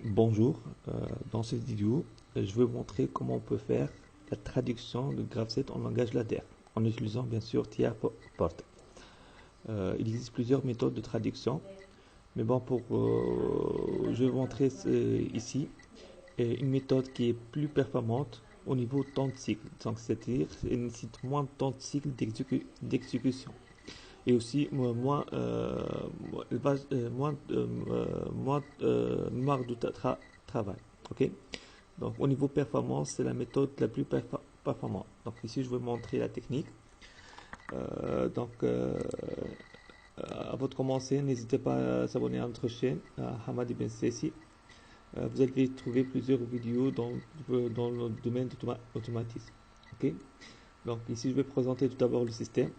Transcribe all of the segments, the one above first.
Bonjour, dans cette vidéo, je vais vous montrer comment on peut faire la traduction de Graph7 en langage ladder en utilisant bien sûr TIA-Port. Il existe plusieurs méthodes de traduction, mais bon, je vais vous montrer ici une méthode qui est plus performante au niveau temps de cycle, donc c'est-à-dire qu'elle nécessite moins de temps de cycle d'exécution. Et aussi moins mémoire de travail. Ok. Donc au niveau performance, c'est la méthode la plus performante. Donc ici, je vais montrer la technique. Avant de commencer, n'hésitez pas à s'abonner à notre chaîne, Hamad Ibn Sessi. Vous allez trouver plusieurs vidéos dans le domaine de l'automatisme. Ok. Donc ici, je vais présenter tout d'abord le système.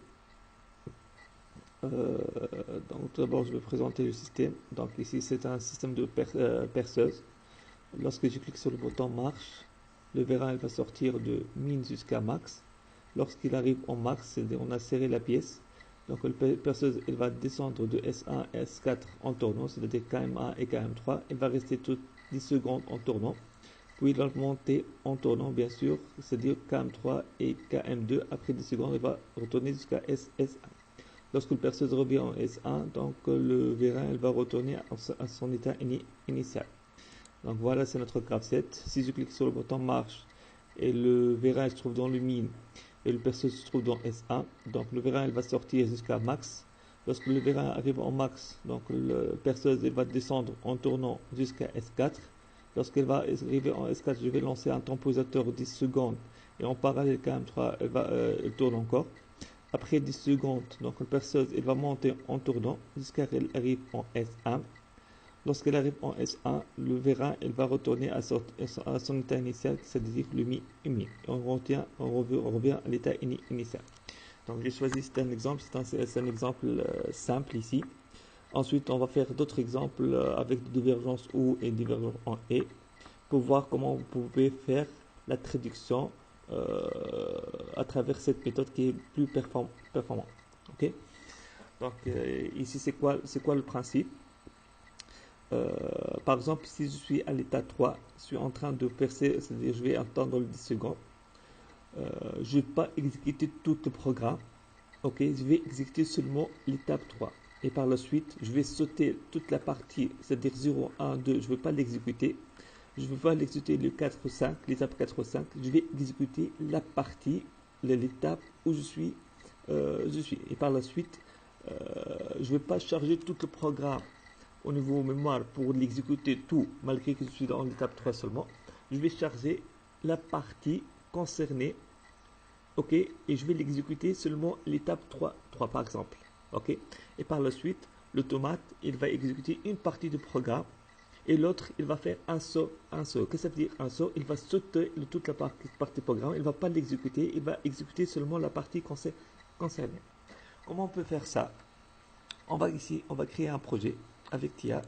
Donc tout d'abord je vais présenter le système. Donc ici c'est un système de perceuse. Lorsque je clique sur le bouton marche, le vérin il va sortir de min jusqu'à max. Lorsqu'il arrive en max, c'est-à-dire on a serré la pièce, donc la perceuse elle va descendre de S1 à S4 en tournant, c'est-à-dire KM1 et KM3. Elle va rester toutes 10 secondes en tournant, puis il va monter en tournant bien sûr, c'est-à-dire KM3 et KM2. Après 10 secondes, il va retourner jusqu'à S1. Lorsque le perceuse revient en S1, donc le vérin elle va retourner à son état initial. Donc voilà, c'est notre Graph7. Si je clique sur le bouton marche et le vérin se trouve dans le min et le perceuse se trouve dans S1, donc le vérin elle va sortir jusqu'à max. Lorsque le vérin arrive en max, donc le perceuse elle va descendre en tournant jusqu'à S4. Lorsqu'elle va arriver en S4, je vais lancer un temporisateur 10 secondes et en parallèle KM3 elle tourne encore. Après 10 secondes, donc la perceuse elle va monter en tournant jusqu'à qu'elle arrive en S1. Lorsqu'elle arrive en S1, le vérin elle va retourner à son état initial, c'est-à-dire le mi. Et on revient à l'état initial. Donc j'ai choisi, c'est un exemple, c'est un exemple simple ici. Ensuite, on va faire d'autres exemples avec des divergences OU et divergences en E pour voir comment vous pouvez faire la traduction à travers cette méthode qui est plus performante. Ok. Donc ici c'est quoi le principe? Par exemple, si je suis à l'état 3, je suis en train de percer, c'est-à-dire je vais attendre le 10 secondes. Je ne vais pas exécuter tout le programme. Ok, je vais exécuter seulement l'étape 3. Et par la suite, je vais sauter toute la partie, c'est-à-dire 0, 1, 2, je ne vais pas l'exécuter. Je ne vais pas l'exécuter le 4 ou 5, l'étape 4 ou 5. Je vais exécuter la partie, l'étape où je suis. Et par la suite, je ne vais pas charger tout le programme au niveau mémoire pour l'exécuter tout, malgré que je suis dans l'étape 3 seulement. Je vais charger la partie concernée. Ok, et je vais l'exécuter seulement l'étape 3 par exemple. Ok, et par la suite, l'automate, il va exécuter une partie du programme et l'autre, il va faire un saut. Qu'est-ce que ça veut dire un saut? Il va sauter toute la partie du programme, il ne va pas l'exécuter, il va exécuter seulement la partie concernée. Comment on peut faire ça? On va créer un projet avec TIA.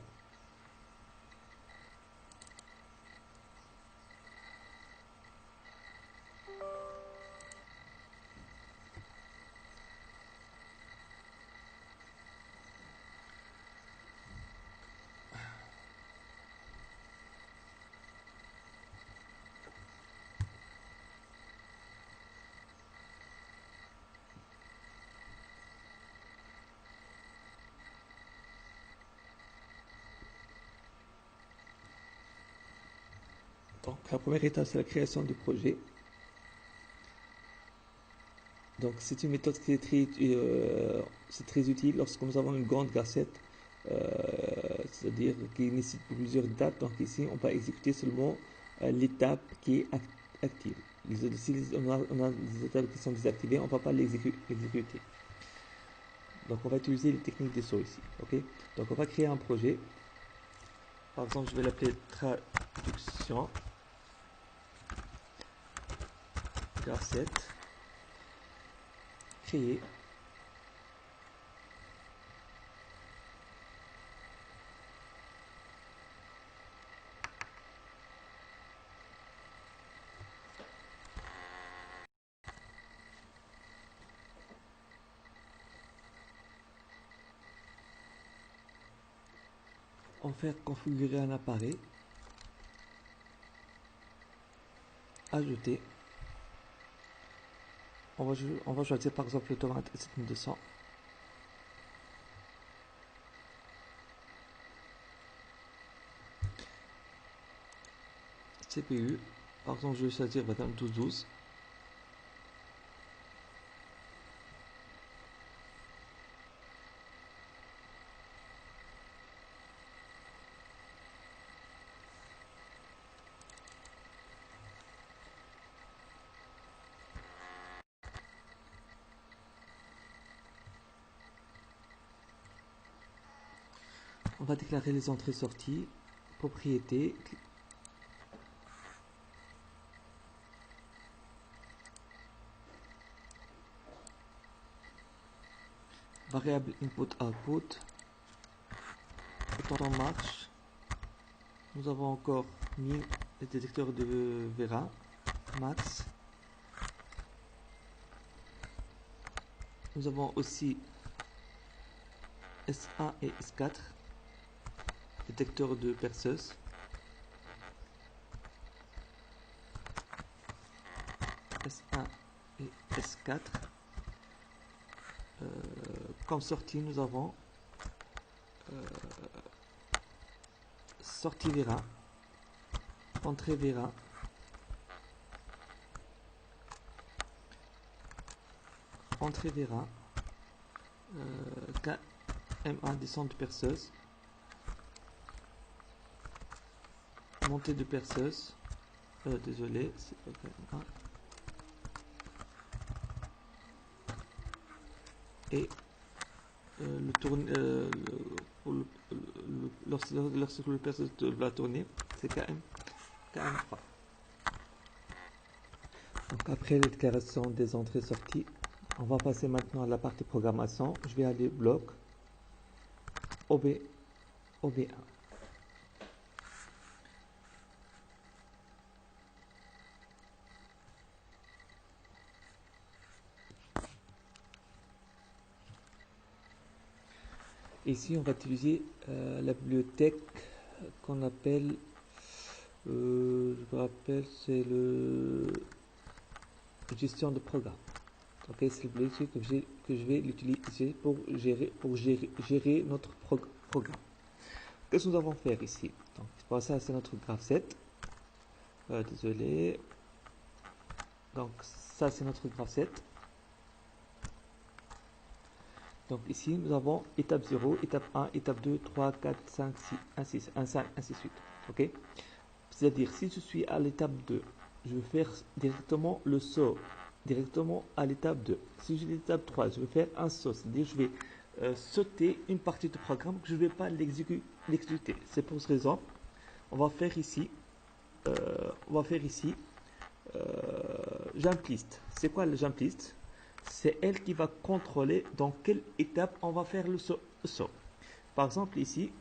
Donc la première étape, c'est la création du projet. Donc c'est une méthode qui est très utile lorsque nous avons une grande cassette, c'est-à-dire qui nécessite plusieurs étapes. Donc ici, on va exécuter seulement l'étape qui est active. Si on a des étapes qui sont désactivées, on ne va pas l'exécuter. Donc on va utiliser les techniques des sauts ici. Ok. Donc on va créer un projet. Par exemple, je vais l'appeler traduction Graph7. Créer. On va faire configurer un appareil. ajouter. On va choisir par exemple le tomate 7200. CPU, par exemple je vais choisir 1212. On va déclarer les entrées-sorties, propriété, variable input-output, quand on marche, nous avons encore mis les détecteurs de Vera, max. Nous avons aussi S1 et S4, détecteurs de perceuse. S1 et S4. Comme sortie, nous avons sortie Vera, entrée Vera, entrée Vera, KMA descente de perceuse, montée de perceuse, désolé, c'est pas KMA, et le tourne, lorsque le perceuse va tourner, c'est KM3. Donc après la déclaration des entrées-sorties, on va passer maintenant à la partie programmation. Je vais aller bloc OB1. Ici, on va utiliser la bibliothèque qu'on appelle, je me rappelle, c'est le gestion de programme. Ok, c'est la bibliothèque que je vais l'utiliser pour gérer notre programme. Qu'est-ce que nous allons faire ici? Donc, pour ça, c'est notre graph set. Désolé. Donc, ça, c'est notre graph set. Donc ici, nous avons étape 0, étape 1, étape 2, 3, 4, 5, 6, ainsi de suite. Ok? C'est-à-dire, si je suis à l'étape 2, je vais faire directement le saut, directement à l'étape 2. Si j'ai l'étape 3, je vais faire un saut, c'est-à-dire, je vais sauter une partie du programme que je ne vais pas l'exécuter. C'est pour cette raison, on va faire ici, jump list. C'est quoi le jump list? C'est elle qui va contrôler dans quelle étape on va faire le saut. Par exemple ici,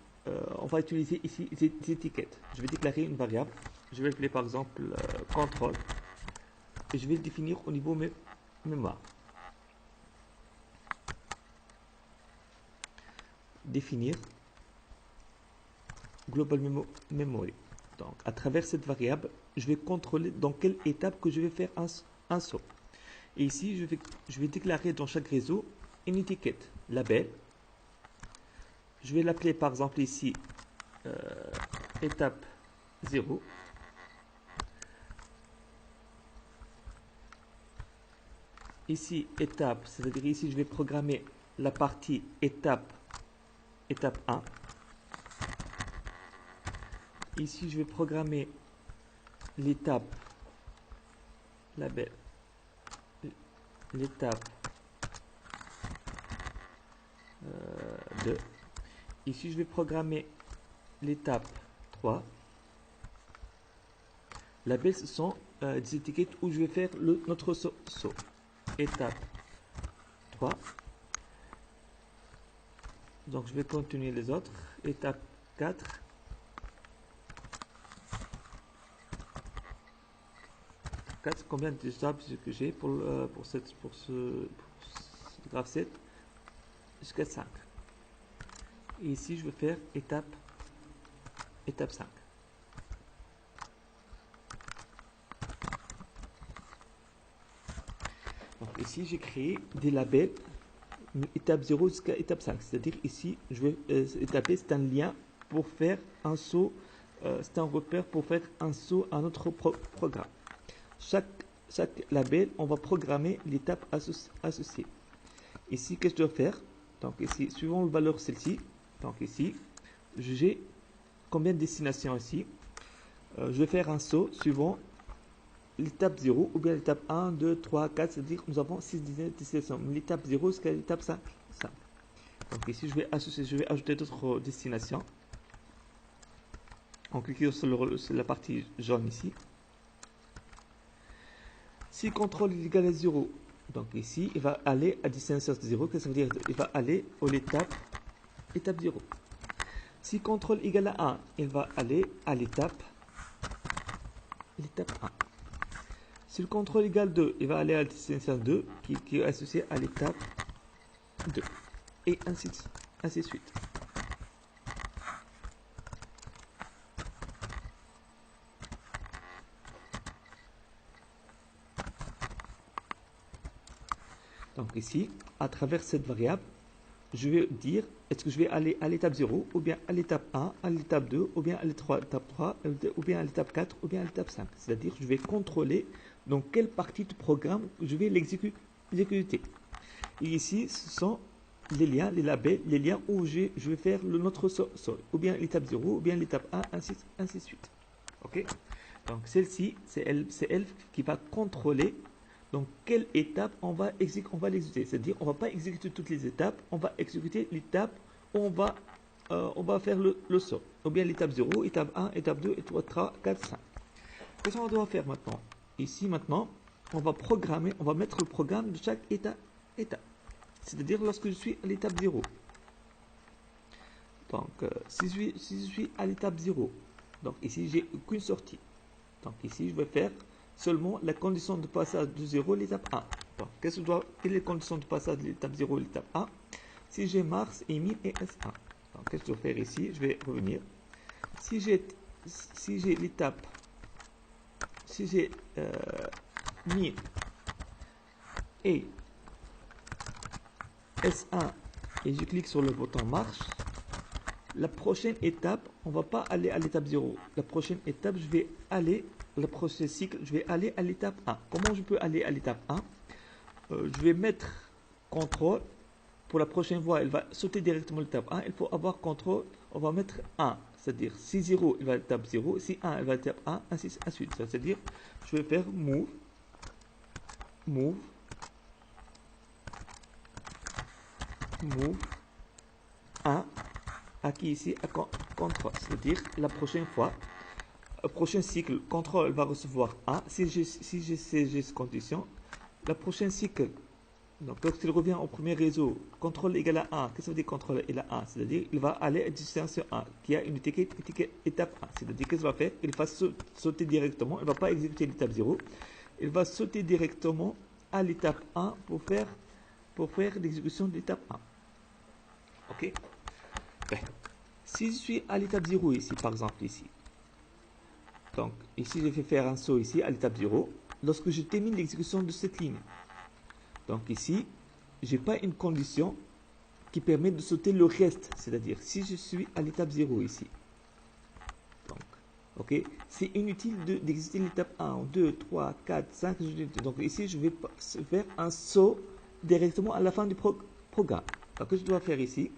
on va utiliser ici des étiquettes. Je vais déclarer une variable. Je vais l'appeler par exemple contrôle. Et je vais le définir au niveau mémoire. Définir global memory. Donc à travers cette variable, je vais contrôler dans quelle étape que je vais faire un saut. Et ici, je vais déclarer dans chaque réseau une étiquette, label. Je vais l'appeler par exemple ici étape 0. Ici, étape, c'est-à-dire ici, je vais programmer la partie étape 1. Ici, je vais programmer l'étape label. L'étape 2. Ici, je vais programmer l'étape 3. Label, ce sont des étiquettes où je vais faire notre saut. Étape 3. Donc, je vais continuer les autres. Étape 4. Combien d'étapes que j'ai pour ce graph set? Jusqu'à 5. Et ici, je vais faire étape 5. ici, j'ai créé des labels étape 0 jusqu'à étape 5. C'est-à-dire ici, je vais étaper, c'est un lien pour faire un saut, c'est un repère pour faire un saut à notre programme. Chaque label, on va programmer l'étape associée. Ici, qu'est-ce que je dois faire? Donc ici, suivant la valeur celle-ci, donc ici, j'ai combien de destinations ici? Je vais faire un saut suivant l'étape 0 ou bien l'étape 1, 2, 3, 4, c'est-à-dire nous avons 6 destinations. L'étape 0 jusqu'à l'étape 5. Donc ici, je vais ajouter d'autres destinations en cliquant sur la partie jaune ici. Si contrôle est égal à 0, donc ici, il va aller à destination 0, qu'est-ce que ça veut dire? Il va aller à l'étape 0. Si contrôle égal à 1, il va aller à l'étape 1. Si le contrôle égale 2, il va aller à la destination 2 qui est associée à l'étape 2. Et ainsi de suite. Donc ici, à travers cette variable, je vais dire est-ce que je vais aller à l'étape 0 ou bien à l'étape 1, à l'étape 2 ou bien à l'étape 3 ou bien à l'étape 4 ou bien à l'étape 5. C'est-à-dire je vais contrôler dans quelle partie du programme je vais l'exécuter. Et ici, ce sont les liens, les labels, les liens où je vais faire notre saut, ou bien l'étape 0 ou bien l'étape 1, ainsi de suite. Ok? Donc celle-ci, c'est elle qui va contrôler donc, quelle étape on va l'exécuter. C'est-à-dire, on ne va pas exécuter toutes les étapes, on va exécuter l'étape où on va faire le saut. Ou bien l'étape 0, étape 1, étape 2, étape 3, 4, 5. Qu'est-ce qu'on doit faire maintenant? Ici, maintenant, on va programmer, on va mettre le programme de chaque étape. C'est-à-dire, lorsque je suis à l'étape 0. Donc, si je suis à l'étape 0, donc ici, j'ai qu'une sortie. Donc, ici, je vais faire seulement la condition de passage de 0 à l'étape 1. Donc, quelle est la condition de passage de l'étape 0 à l'étape 1? Si j'ai Mars, Emile et S1. Donc, qu'est-ce que je vais faire ici? Je vais revenir. Si j'ai l'étape, si j'ai Mi et S1 et je clique sur le bouton marche, la prochaine étape, on ne va pas aller à l'étape 0. La prochaine étape, le prochain cycle, je vais aller à l'étape 1. Comment je peux aller à l'étape 1? Je vais mettre contrôle. Pour la prochaine fois, elle va sauter directement à l'étape 1. Il faut avoir contrôle. On va mettre 1. C'est-à-dire, si 0, il va à l'étape 0. Si 1, il va à l'étape 1, ainsi de suite. C'est-à-dire, je vais faire move 1. Acquis ici à contrôle. C'est-à-dire, la prochaine fois, le prochain cycle, contrôle va recevoir 1. Si j'ai cette condition, la prochaine cycle, donc lorsqu'il revient au premier réseau, contrôle égale à 1. Qu'est-ce que ça veut dire contrôle égale à 1? C'est-à-dire il va aller à destination 1, qui a une étiquette étape 1. C'est-à-dire qu'est-ce qu'il va faire? Il va sauter directement, il ne va pas exécuter l'étape 0. Il va sauter directement à l'étape 1 pour faire l'exécution de l'étape 1. Ok? Ben, si je suis à l'étape 0 ici, par exemple ici, donc ici je vais faire un saut ici à l'étape 0, lorsque je termine l'exécution de cette ligne. Donc ici, je n'ai pas une condition qui permet de sauter le reste, c'est-à-dire si je suis à l'étape 0 ici. Donc, ok, c'est inutile d'exécuter l'étape 1, 2, 3, 4, 5. Donc ici, je vais faire un saut directement à la fin du programme. Donc, ce que je dois faire ici,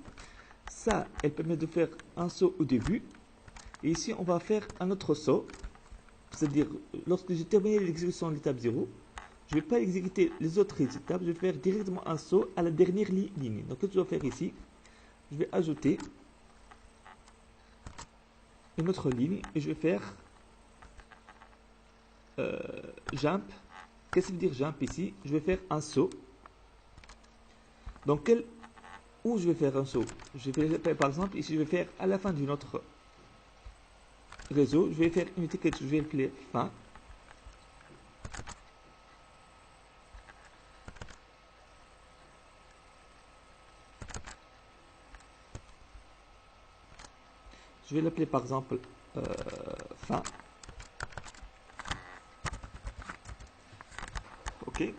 ça, elle permet de faire un saut au début. Et ici, on va faire un autre saut. C'est-à-dire, lorsque j'ai terminé l'exécution de l'étape 0, je ne vais pas exécuter les autres étapes, je vais faire directement un saut à la dernière ligne. Donc, ce que je dois faire ici, je vais ajouter une autre ligne et je vais faire jump. Qu'est-ce que ça veut dire jump ici? Je vais faire un saut. Donc, où je vais faire un saut? Je vais faire, par exemple, ici, je vais faire à la fin de notre réseau, je vais faire une étiquette, je vais l'appeler fin. Je vais l'appeler par exemple fin. Ok.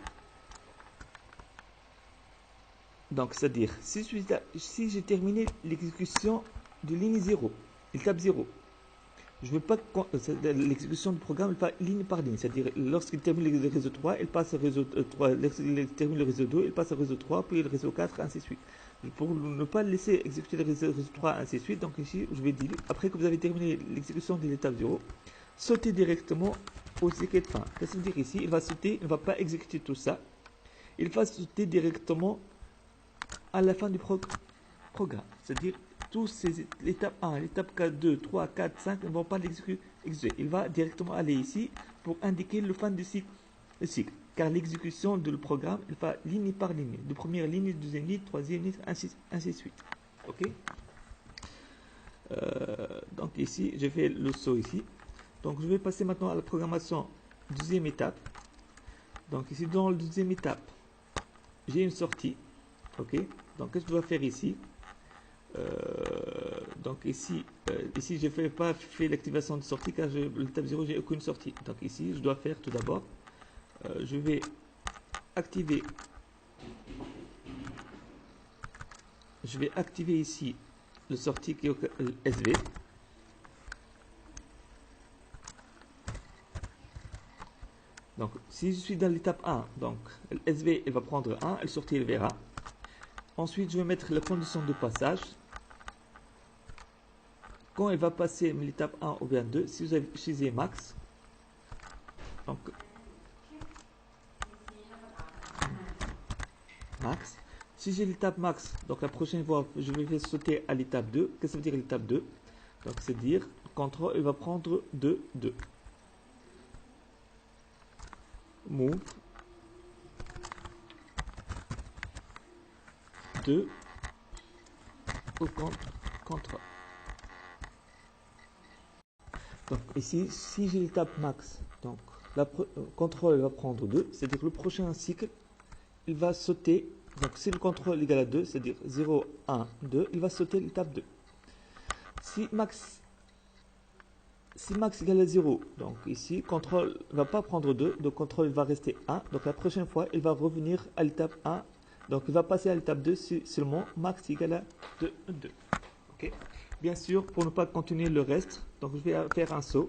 Donc, c'est-à-dire, si j'ai terminé l'exécution de ligne 0, étape 0, je ne veux pas l'exécution du programme pas ligne par ligne. C'est-à-dire, lorsqu'il termine le réseau 3, il passe au réseau 3. Lorsqu'il termine le réseau 2, il passe au réseau 3, puis le réseau 4, ainsi de suite. Pour ne pas laisser exécuter le réseau 3, ainsi de suite, donc ici, je vais dire, après que vous avez terminé l'exécution de l'étape 0, sautez directement au ticket de fin. Qu'est-ce que ça veut dire ici? Il va sauter, il ne va pas exécuter tout ça. Il va sauter directement à la fin du programme. C'est-à-dire, l'étape 1, l'étape 4, 2, 3, 4, 5 ne vont pas l'exécuter. Il va directement aller ici pour indiquer le fin du cycle. Car l'exécution du programme, il va ligne par ligne. De première ligne, deuxième ligne, troisième ligne, ainsi de suite. Ok. Donc ici, je fais le saut ici. Donc je vais passer maintenant à la programmation deuxième étape. Donc ici, dans la deuxième étape, j'ai une sortie. Ok. Donc qu'est-ce que je dois faire ici? Donc ici, ici je n'ai pas fait l'activation de sortie car l'étape 0 j'ai aucune sortie. Donc ici je dois faire tout d'abord, je vais activer ici le sortie qui est le SV. Donc si je suis dans l'étape 1, donc le SV elle va prendre 1, le sortie elle verra. Ensuite je vais mettre la condition de passage. Quand elle va passer l'étape 1 ou bien 2, si vous avez utilisé max, donc max, si j'ai l'étape max, donc la prochaine fois je vais sauter à l'étape 2. Qu'est-ce que ça veut dire l'étape 2? Donc c'est dire le contrôle il va prendre 2, 2. Move 2 au contrôle. Donc ici, si j'ai l'étape max, donc la contrôle va prendre 2, c'est-à-dire que le prochain cycle, il va sauter. Donc si le contrôle est égal à 2, c'est-à-dire 0, 1, 2, il va sauter l'étape 2. Si max égale à 0, donc ici, contrôle ne va pas prendre 2, donc contrôle va rester 1. Donc la prochaine fois, il va revenir à l'étape 1. Donc il va passer à l'étape 2 si seulement max égale à 2, 2. Ok. Bien sûr, pour ne pas continuer le reste, donc je vais faire un saut.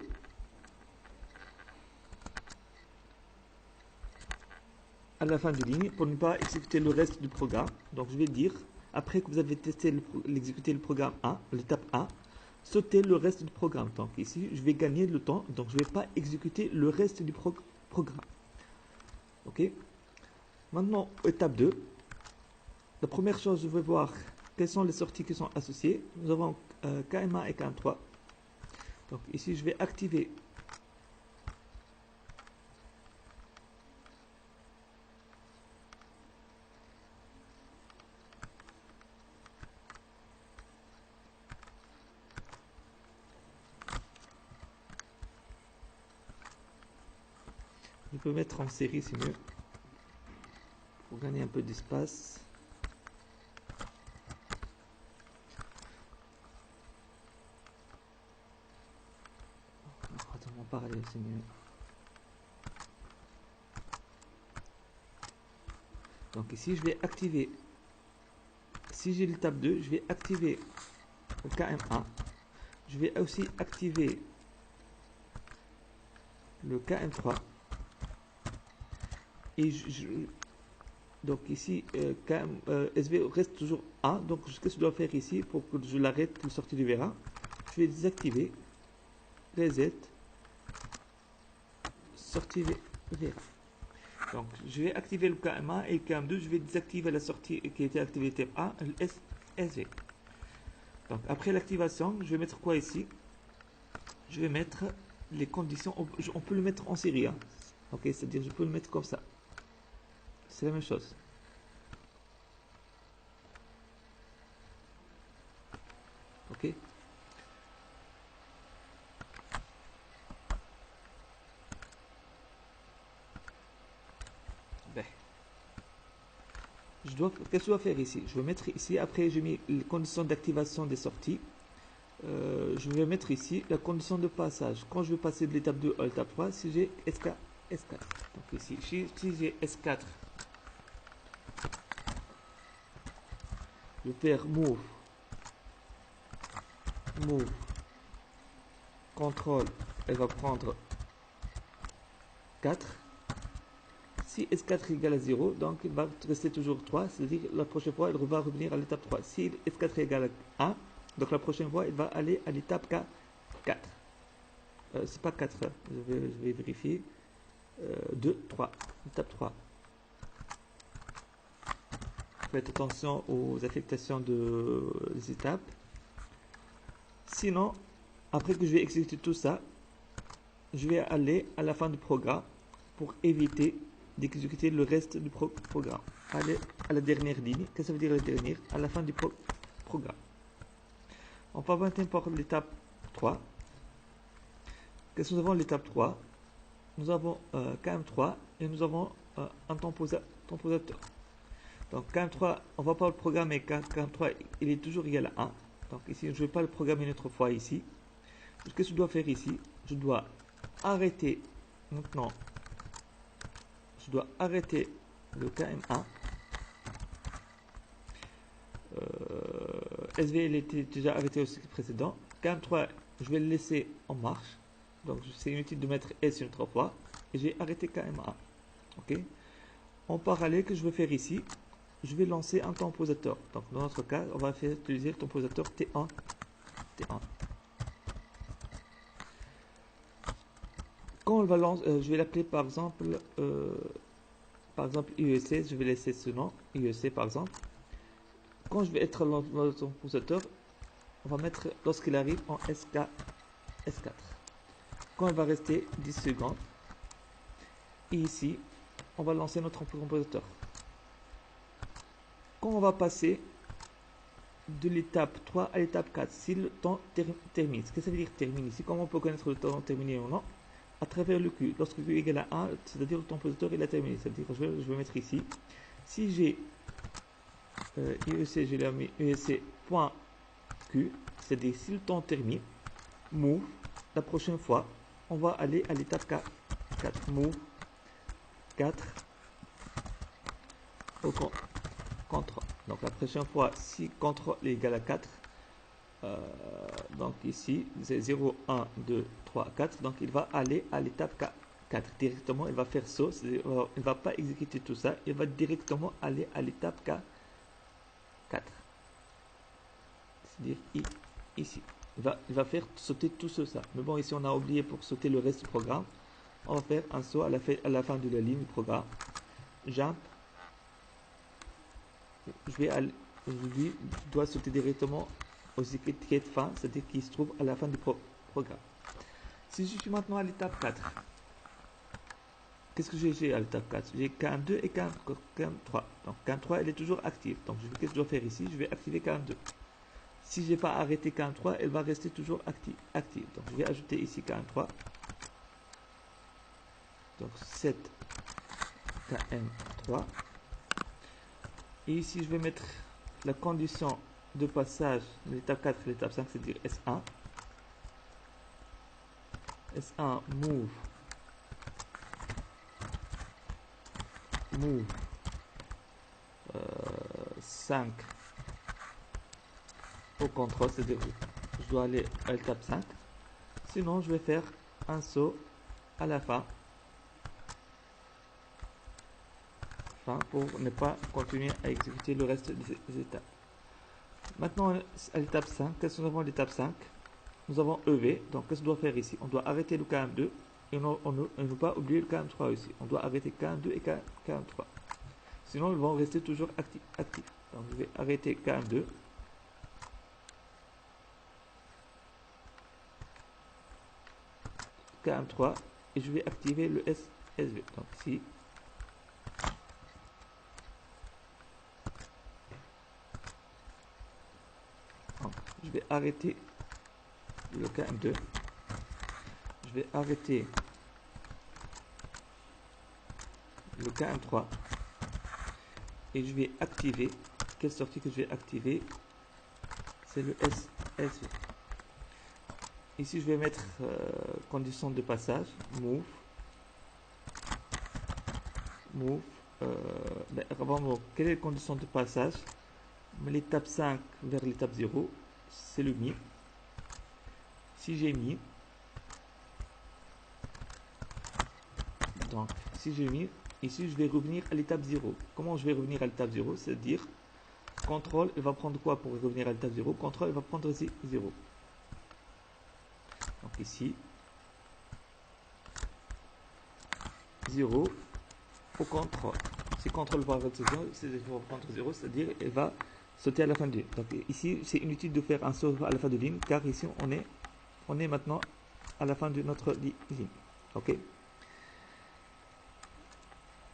À la fin de ligne, pour ne pas exécuter le reste du programme. Donc je vais dire, après que vous avez testé l'exécuter le programme 1, l'étape 1, sautez le reste du programme. Donc ici, je vais gagner le temps, donc je ne vais pas exécuter le reste du programme. Ok. Maintenant, étape 2. La première chose, je vais voir quelles sont les sorties qui sont associées. Nous avons KM1 et KM3. Donc ici, je vais activer je peux mettre en série, c'est mieux pour gagner un peu d'espace. En parallèle, c'est mieux. Donc ici, je vais activer. Si j'ai l'étape 2, je vais activer le KM1. Je vais aussi activer le KM3. Et donc ici, SV reste toujours 1. Donc ce que je dois faire ici pour que je l'arrête, le sortie du Vera, je vais désactiver, reset, sortie Vera. Donc je vais activer le KM1 et le KM2, je vais désactiver la sortie qui était activée type 1, le SV. Donc après l'activation, je vais mettre quoi ici? Je vais mettre les conditions, on peut le mettre en série. Hein. Ok, c'est-à-dire je peux le mettre comme ça. C'est la même chose. Ok. Ben. Qu'est-ce que je dois faire ici? Je vais mettre ici, après j'ai mis les conditions d'activation des sorties. Je vais mettre ici la condition de passage. Quand je vais passer de l'étape 2 à l'étape 3, si j'ai S4. Donc ici, si j'ai S4, Je vais faire move, contrôle, elle va prendre 4. Si S4 égale à 0, donc il va rester toujours 3, c'est-à-dire la prochaine fois, il va revenir à l'étape 3. Si S4 égale à 1, donc la prochaine fois, il va aller à l'étape 4. C'est pas 4, je vais vérifier. 2, 3, étape 3. Faites attention aux affectations des étapes. Sinon, après que je vais exécuter tout ça, je vais aller à la fin du programme pour éviter d'exécuter le reste du programme. Aller à la dernière ligne. Qu'est-ce que ça veut dire la dernière? À la fin du programme. On va maintenant pour l'étape 3. Qu'est-ce que nous avons l'étape 3? Nous avons KM3 et nous avons un temporateur. Donc KM3, on ne va pas le programmer. KM3, il est toujours égal à 1. Donc ici, je ne vais pas le programmer une autre fois ici. Qu'est-ce que je dois faire ici? Je dois arrêter maintenant. Je dois arrêter le KM1. SV, il était déjà arrêté au cycle précédent. KM3, je vais le laisser en marche. Donc c'est inutile de mettre S une autre fois. Et j'ai arrêté KM1. Ok. En parallèle, que je vais faire ici, je vais lancer un temporateur. Donc dans notre cas, on va faire utiliser le temporateur T1. Quand on va lancer, je vais l'appeler par exemple IEC, je vais laisser ce nom, IEC par exemple. Quand je vais être dans le temporateur, on va mettre lorsqu'il arrive en SK, S4. Quand il va rester 10 secondes, et ici, on va lancer notre temporateur. Quand on va passer de l'étape 3 à l'étape 4, si le temps termine, ce que ça veut dire termine ici, comment on peut connaître le temps terminé ou non? À travers le Q. Lorsque Q est égal à 1, c'est-à-dire le temporateur il a terminé. C'est-à-dire je vais mettre ici. Si j'ai IEC, je l'ai mis IEC.Q, c'est-à-dire si le temps termine, move, la prochaine fois, on va aller à l'étape 4. Move 4 au contrôle. Donc la prochaine fois, si contrôle est égal à 4, donc ici, c'est 0, 1, 2, 3, 4. Donc il va aller à l'étape 4. Directement, il va faire ça. Il ne va pas exécuter tout ça. Il va directement aller à l'étape 4. C'est-à-dire ici. Il va faire sauter tout ça. Mais bon, ici, on a oublié pour sauter le reste du programme. On va faire un saut à la fin de la ligne du programme. Jump. Je dois sauter directement aux étiquettes fin, c'est-à-dire qui se trouve à la fin du programme. Si je suis maintenant à l'étape 4, qu'est-ce que j'ai à l'étape 4? J'ai KM2 et KM3. Donc KM3, elle est toujours active. Donc qu'est-ce que je dois faire ici? Je vais activer KM2. Si je n'ai pas arrêté KM3, elle va rester toujours active. Donc je vais ajouter ici KM3. Donc 7 KM3. Et ici, je vais mettre la condition de passage de l'étape 4 à l'étape 5, c'est-à-dire S1. S1, move 5 au contrôle, c'est-à-dire je dois aller à l'étape 5. Sinon, je vais faire un saut à la fin. Pour ne pas continuer à exécuter le reste des étapes. Maintenant, à l'étape 5, qu'est-ce que nous avons à l'étape 5? Nous avons EV, donc qu'est-ce qu'on doit faire ici? On doit arrêter le KM2 et on ne veut pas oublier le KM3 ici. On doit arrêter KM2 et KM3. Sinon, ils vont rester toujours actifs. Donc, je vais arrêter KM2. KM3 et je vais activer le SV. Donc, ici. Je vais arrêter le KM2. Je vais arrêter le KM3. Et je vais activer. Quelle sortie que je vais activer? C'est le SV. Ici, je vais mettre condition de passage. Move. Quelle est la condition de passage? l'étape 5 vers l'étape 0, c'est le mis. Si j'ai mis, donc si j'ai mis, ici je vais revenir à l'étape 0. Comment je vais revenir à l'étape 0? C'est-à-dire, contrôle, il va prendre quoi pour revenir à l'étape 0? Contrôle, il va prendre ici 0. Donc ici, 0 au contrôle. Si contrôle va prendre 0, c'est-à-dire il va sauter à la fin de ligne. Donc ici, c'est inutile de faire un saut à la fin de ligne, car ici, on est maintenant à la fin de notre ligne. Ok.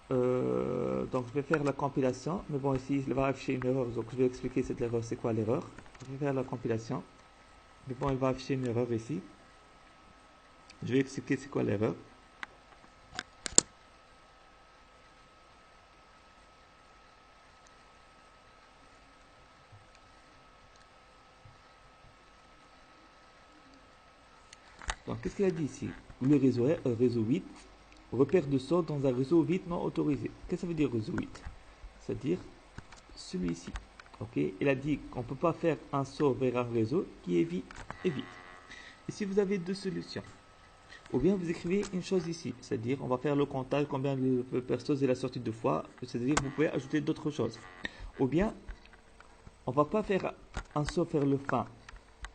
Donc je vais faire la compilation, mais bon ici il va afficher une erreur, donc je vais expliquer cette erreur, c'est quoi l'erreur. Je vais faire la compilation, mais bon il va afficher une erreur ici. Je vais expliquer c'est quoi l'erreur. Donc qu'est-ce qu'il a dit ici? Le réseau est un réseau 8, repère de saut dans un réseau 8 non autorisé. Qu'est-ce que ça veut dire réseau 8? C'est-à-dire celui-ci. Ok, il a dit qu'on ne peut pas faire un saut vers un réseau qui est vide. Ici, vous avez deux solutions. Ou bien vous écrivez une chose ici, c'est-à-dire on va faire le comptage, combien de persos il a sorti deux fois, c'est-à-dire vous pouvez ajouter d'autres choses. Ou bien, on va pas faire un saut vers le fin,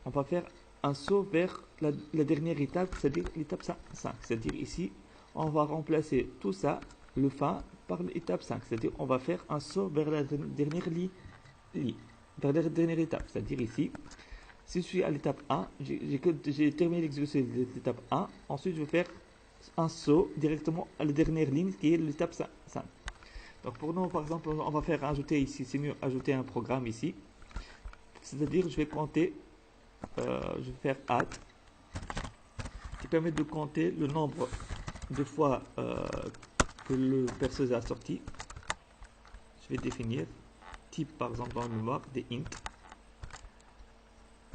on va faire un saut vers la dernière étape, c'est-à-dire l'étape 5. C'est-à-dire ici, on va remplacer tout ça, le fin, par l'étape 5. C'est-à-dire on va faire un saut vers la dernière vers la dernière étape. C'est-à-dire ici, si je suis à l'étape 1, j'ai terminé l'exécution de l'étape 1, ensuite je vais faire un saut directement à la dernière ligne qui est l'étape 5. Donc pour nous, par exemple, on va faire ajouter ici, c'est mieux ajouter un programme ici. C'est-à-dire je vais compter, je vais faire add, qui permet de compter le nombre de fois que le perceuse a sorti. Je vais définir type par exemple dans la mémoire des int.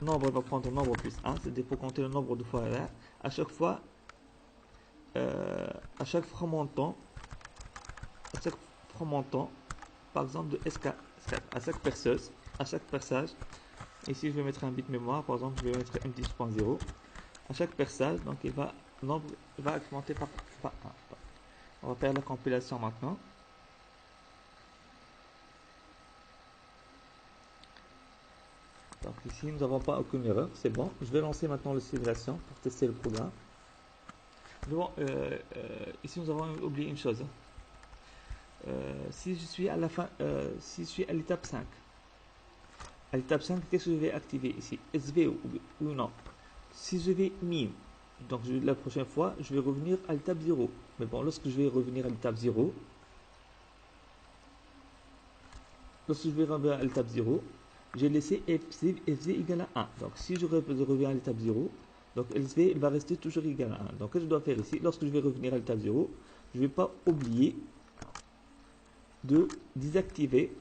Nombre va prendre nombre plus 1, c'est-à-dire pour compter le nombre de fois là. À chaque fois, à chaque montant, par exemple de SK, à chaque perceuse, à chaque perçage, ici je vais mettre un bit mémoire, par exemple je vais mettre M10.0, à chaque perçage, donc nombre va augmenter par 1. On va faire la compilation maintenant. Donc ici nous n'avons pas aucune erreur, c'est bon. Je vais lancer maintenant la simulation pour tester le programme. Bon, ici nous avons oublié une chose. Si je suis à la fin, si je suis à l'étape 5, qu'est-ce que je vais activer ici? SV ou non? Si je vais min, donc la prochaine fois, je vais revenir à l'étape 0. Mais bon, lorsque je vais revenir à l'étape 0, j'ai laissé SV égale à 1. Donc si je reviens à l'étape 0, donc SV il va rester toujours égal à 1. Donc qu'est-ce que je dois faire ici? Lorsque je vais revenir à l'étape 0, je ne vais pas oublier de désactiver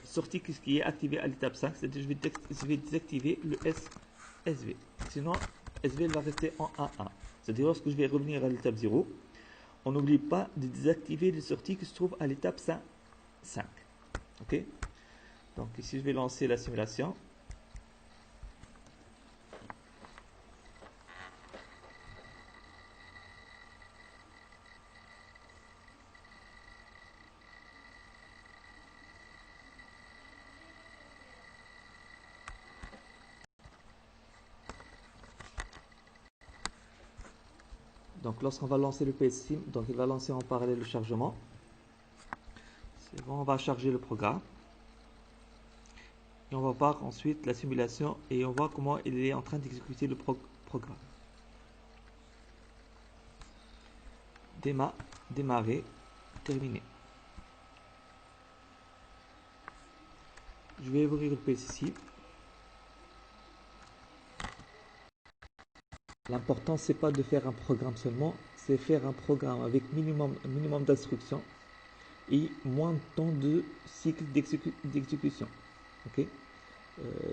sortie qui est activé à l'étape 5, c'est-à-dire je vais désactiver le SV. Sinon, SV va rester en 1. C'est-à-dire lorsque je vais revenir à l'étape 0, on n'oublie pas de désactiver les sorties qui se trouvent à l'étape 5. Ok? Donc ici, je vais lancer la simulation. Donc lorsqu'on va lancer le PSSIM, donc il va lancer en parallèle le chargement. C'est bon, on va charger le programme. Et on va voir ensuite la simulation et on voit comment il est en train d'exécuter le programme. Démarrer, terminer. Je vais ouvrir le PSSIM. L'important, c'est pas de faire un programme seulement, c'est faire un programme avec minimum d'instructions et moins de temps de cycle d'exécution. Ok,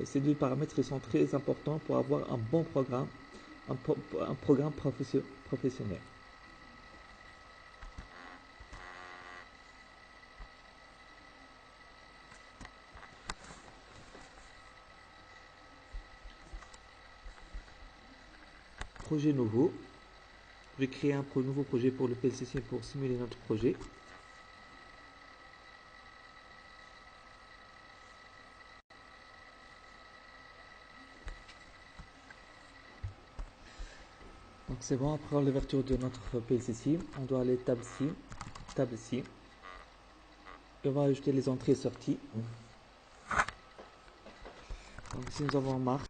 ces deux paramètres sont très importants pour avoir un bon programme, un programme professionnel. projet nouveau. Je vais créer un nouveau projet pour le PLC pour simuler notre projet. Donc c'est bon, après l'ouverture de notre PLC, on doit aller table ici, et on va ajouter les entrées et sorties. Donc ici nous avons marche,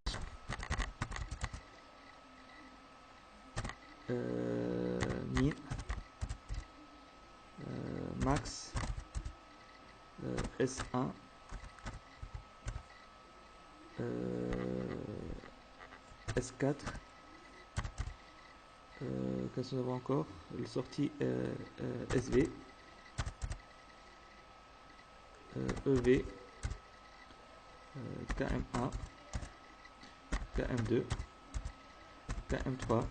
min, max, S1, S4, qu'est-ce que nous avons encore? Les sorties SV, EV, KM1, KM2, KM3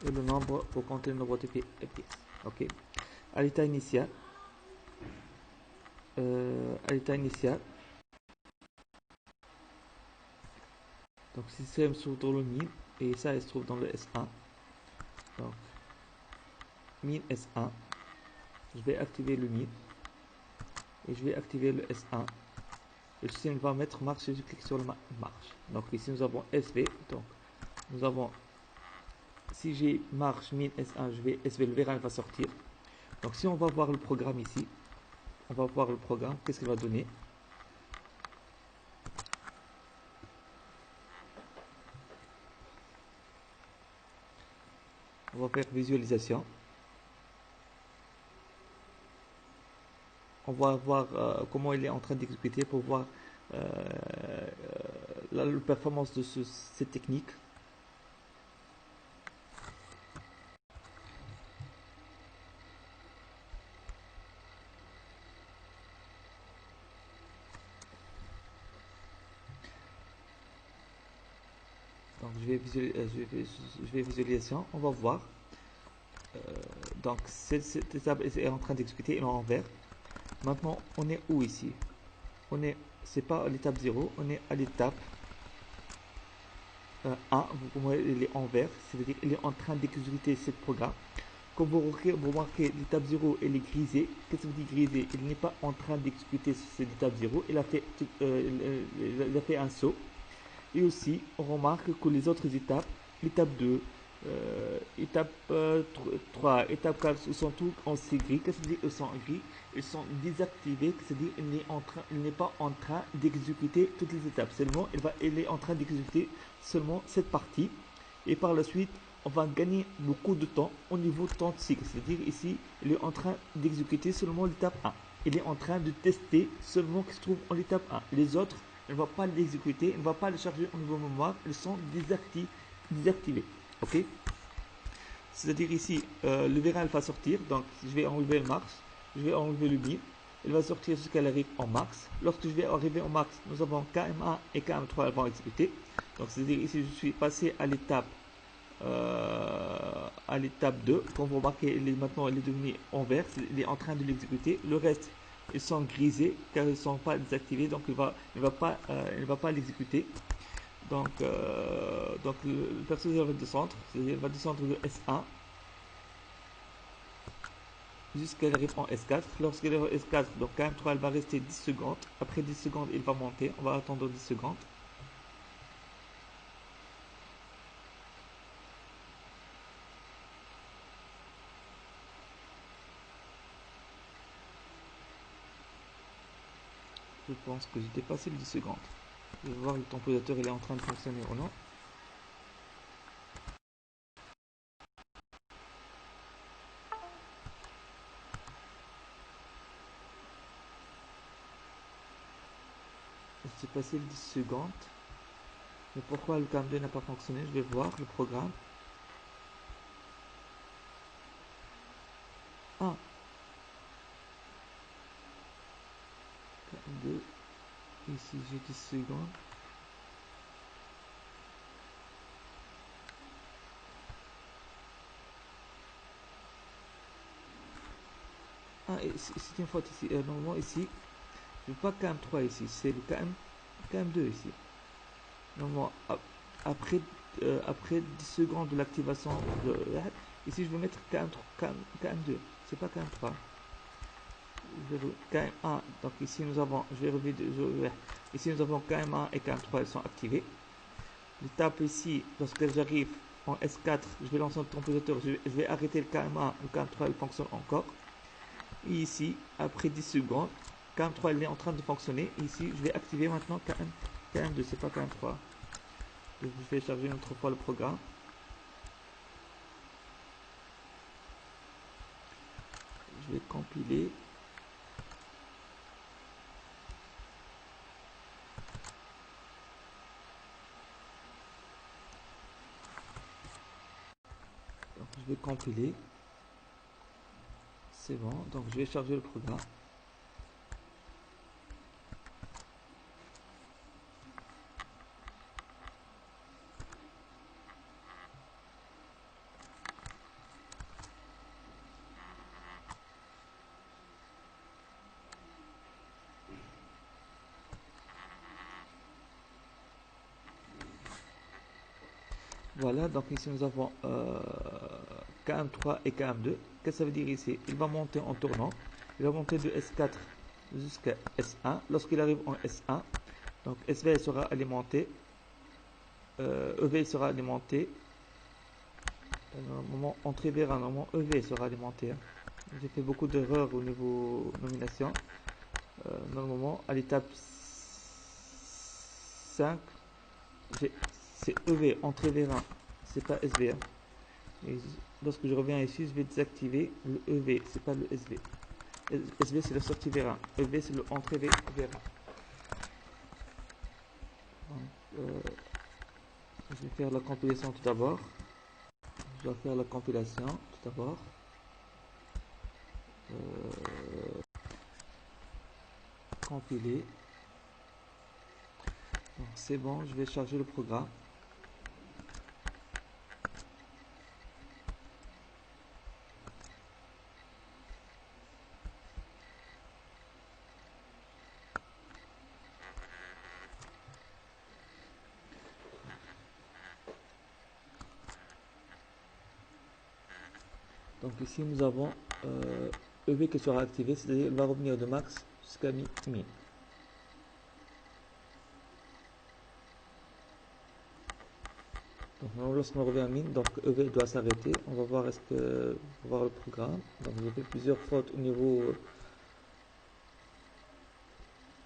et le nombre pour compter le nombre de pièces. Ok. À l'état initial, donc si c'est se trouve dans le min et ça il se trouve dans le S1. Donc min S1, je vais activer le min et je vais activer le S1. Le système va mettre marche, je clique sur le marche. Donc ici nous avons SV, donc nous avons, si j'ai marche min S1, je vais SV, le VRAM va sortir. Donc si on va voir le programme ici, on va voir le programme, qu'est-ce qu'il va donner. On va faire visualisation. On va voir comment il est en train d'exécuter pour voir la performance de cette technique. Donc je vais visualisation, on va voir. Donc cette étape est en train d'exécuter, et en vert. Maintenant on est où ici? C'est pas à l'étape 0, on est à l'étape 1. Vous voyez, il est en vert, c'est-à-dire il est en train d'exécuter ce programme. Quand vous remarquez l'étape 0 elle est grisée. Qu'est-ce que ça veut dire grisée? Il n'est pas en train d'exécuter cette étape 0, il a fait un saut. Et aussi, on remarque que les autres étapes, l'étape 2, étape 3, étape 4, ils sont tous en gris. Qu'est-ce que ça veut dire ils sont gris? Ils sont désactivés, c'est-à-dire il n'est pas en train d'exécuter toutes les étapes. Seulement, il est en train d'exécuter seulement cette partie. Et par la suite, on va gagner beaucoup de temps au niveau de temps de cycle. C'est-à-dire ici, il est en train d'exécuter seulement l'étape 1. Il est en train de tester seulement ce qui se trouve en l'étape 1. Les autres, il ne va pas l'exécuter, il ne va pas les charger au niveau mémoire, ils sont désactivés. Ok? C'est-à-dire ici, le VRAM va sortir, donc je vais enlever le max, je vais enlever le min, il va sortir jusqu'à l'arrivée en max. Lorsque je vais arriver en max, nous avons KM1 et KM3 vont exécuter. Donc c'est-à-dire ici, je suis passé à l'étape 2. Comme vous remarquez, maintenant il est devenu en vert, il est en train de l'exécuter. Le reste, ils sont grisés car ils ne sont pas désactivés, donc il ne va pas l'exécuter. Donc le personnage va descendre, c'est-à-dire il va descendre de S1 jusqu'à l'arrivée en S4. Lorsqu'il est en S4, donc KM3 elle va rester 10 secondes. Après 10 secondes, il va monter. On va attendre 10 secondes. Je pense que j'ai dépassé les 10 secondes. Je vais voir le temporateur il est en train de fonctionner ou non. J'ai passé les 10 secondes. Mais pourquoi le KM2 n'a pas fonctionné? Je vais voir le programme. Ah, KM2. Ici j'ai 10 secondes. Ah, c'est une faute ici. Normalement ici, je veux pas KM3 ici, c'est le KM2 ici. Normalement, après après 10 secondes de l'activation de ici je vais mettre KM2, c'est pas KM3. KM1, donc ici nous avons, ici nous avons KM1 et KM3, elles sont activées. L'étape ici, lorsque j'arrive en S4, je vais lancer un compositeur, je vais arrêter le KM1, le KM3 il fonctionne encore. Et ici, après 10 secondes, KM3 il est en train de fonctionner. Ici, je vais activer maintenant KM2, c'est pas KM3. Je vais charger une autre fois le programme. Je vais compiler. Donc, je vais compiler. C'est bon. Donc, je vais charger le programme. Voilà, donc ici nous avons KM3 et KM2. Qu'est-ce que ça veut dire ici? Il va monter en tournant. Il va monter de S4 jusqu'à S1. Lorsqu'il arrive en S1, donc SV sera alimenté. EV sera alimenté. Normalement, entrée vers un moment EV sera alimenté. J'ai fait beaucoup d'erreurs au niveau nomination. Normalement, à l'étape 5, c'est EV, entrée vers 1, c'est pas SV. Et lorsque je reviens ici, je vais désactiver le EV, c'est pas le SV. SV c'est la sortie vers 1, EV c'est le entrée vers 1. Donc, je vais faire la compilation tout d'abord. Je dois faire la compilation tout d'abord. Compiler. C'est bon, je vais charger le programme. Donc ici nous avons EV qui sera activé, c'est-à-dire il va revenir de max jusqu'à min. Donc lorsqu'on revient à min, donc EV doit s'arrêter. On va voir le programme. Donc j'ai fait plusieurs fautes au niveau.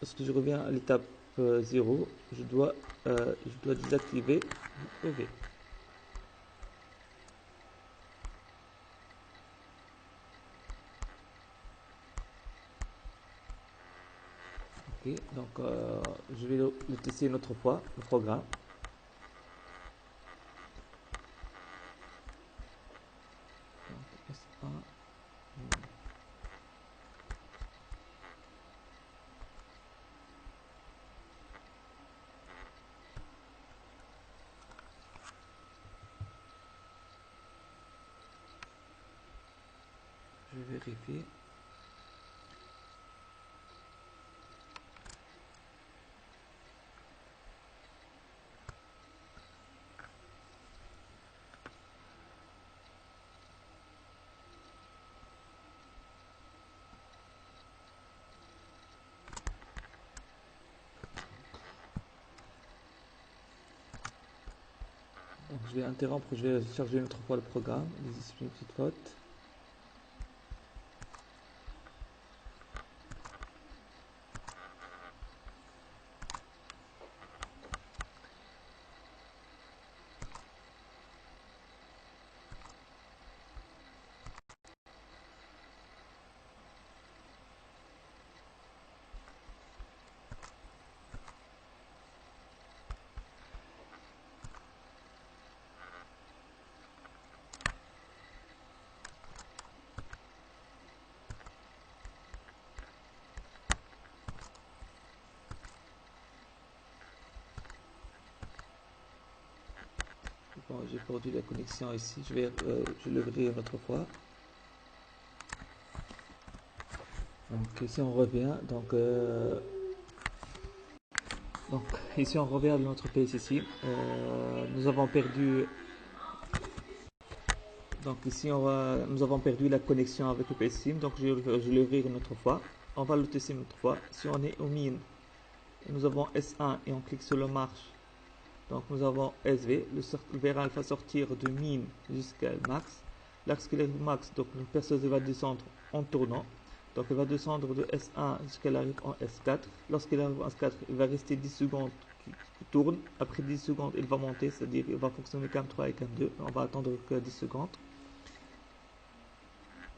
Lorsque je reviens à l'étape 0, je dois désactiver EV. Ok, donc je vais le tester une autre fois, le programme. Donc, S1. Je vais vérifier. Donc, je vais interrompre, je vais charger une autre fois le programme. Ici, une petite faute. Bon, j'ai perdu la connexion ici. Je l'ouvrir une autre fois. Donc si on revient, donc Donc ici on revient à notre PSSI. Nous avons perdu. Donc ici nous avons perdu la connexion avec le PSSI. Donc je vais l'ouvrir une autre fois. On va le tester une autre fois. Si on est au min, nous avons S1 et on clique sur le marche. Donc nous avons SV. Le Vera va sortir de min jusqu'à max. Lorsqu'il arrive max, donc le perceuse va descendre en tournant. Donc il va descendre de S1 jusqu'à arrive en S4. Lorsqu'il arrive en S4, il va rester 10 secondes qui tourne. Après 10 secondes, il va monter, c'est-à-dire il va fonctionner CAM 3 et CAM 2. On va attendre que 10 secondes.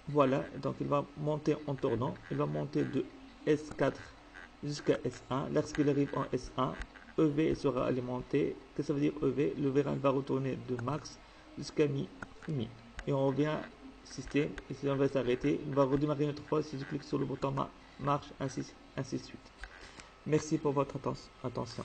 Voilà, donc il va monter en tournant. Il va monter de S4 jusqu'à S1. Lorsqu'il arrive en S1, EV sera alimenté. Qu'est-ce que ça veut dire EV? Le Vera va retourner de max jusqu'à mi. Et on revient au système. Et si on va s'arrêter, il va redémarrer une autre fois si je clique sur le bouton marche, ainsi de suite. Merci pour votre attention.